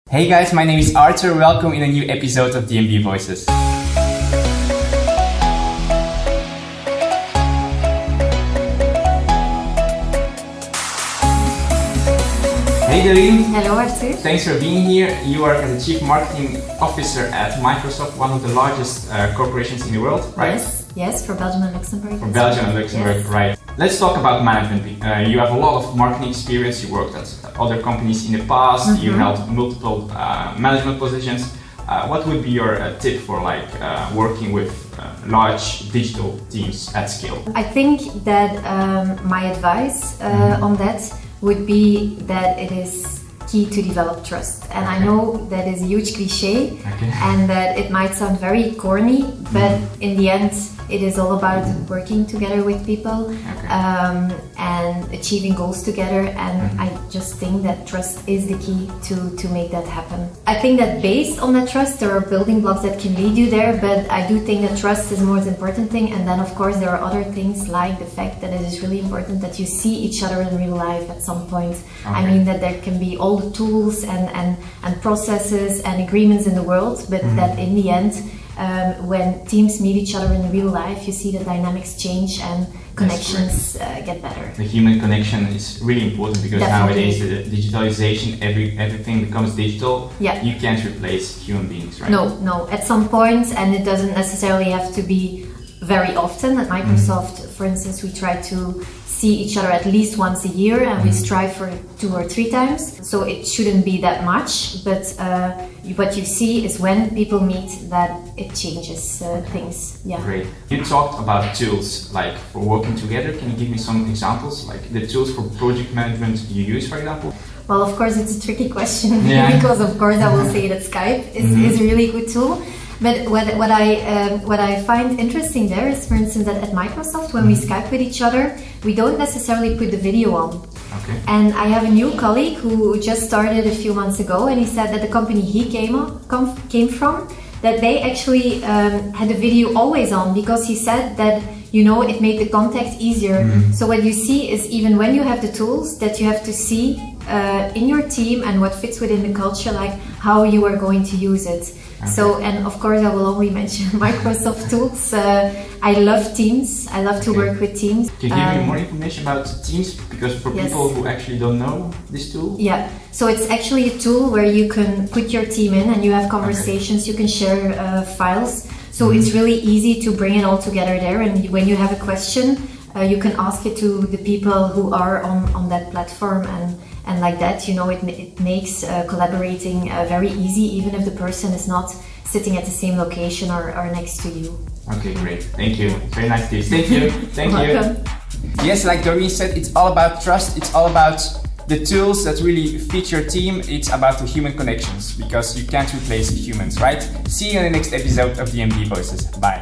Hey guys, my name is Artur. Welcome in a new episode of DMBvoices. Hey Dorien. Hello Artur. Thanks for being here. You work as a Chief Marketing Officer at Microsoft, one of the largest corporations in the world, right? Yes, for Belgium and Luxembourg. For Belgium and Luxembourg, yes. Right. Let's talk about management. You have a lot of marketing experience. You worked at other companies in the past. You held multiple management positions. What would be your tip for working with large digital teams at scale? I think that my advice on that would be that it is key to develop trust. And I know that is a huge cliche and that it might sound very corny, but in the end it is all about working together with people and achieving goals together, and I just think that trust is the key to make that happen. I think that based on that trust there are building blocks that can lead you there, but I do think that trust is the most important thing, and then of course there are other things like the fact that it is really important that you see each other in real life at some point. I mean that there can be all the tools and processes and agreements in the world, but that in the end when teams meet each other in real life, you see the dynamics change and connections get better. The human connection is really important because nowadays the digitalization, everything becomes digital. Yeah. You can't replace human beings, right? No. At some point, and it doesn't necessarily have to be very often. At Microsoft, for instance, we try to see each other at least once a year, and we strive for 2 or 3 times. So it shouldn't be that much, but what you see is when people meet that it changes things. Yeah. Great. You talked about tools like for working together. Can you give me some examples, like the tools for project management you use, for example? Well, of course, it's a tricky question because, of course, I will say that Skype is a really good tool. But what I find interesting there is, for instance, that at Microsoft, when we Skype with each other, we don't necessarily put the video on. Okay. And I have a new colleague who just started a few months ago, and he said that the company he came from, that they actually had the video always on, because he said that, you know, it made the contact easier. So what you see is, even when you have the tools, that you have to see in your team and what fits within the culture, like how you are going to use it. So, and of course I will only mention Microsoft tools. I love Teams. I love to work with Teams. Can you give me more information about Teams? Because for people who actually don't know this tool? Yeah, so it's actually a tool where you can put your team in and you have conversations, you can share files. So it's really easy to bring it all together there, and when you have a question, you can ask it to the people who are on that platform, and like that, you know, it makes collaborating very easy, even if the person is not sitting at the same location or next to you. Okay, great. Thank you. Very nice tips. Thank you. Thank Welcome. you. Yes, like Dorien said, it's all about trust. It's all about the tools that really fit your team. It's about the human connections, because you can't replace humans, right? See you in the next episode of DMBvoices. Bye.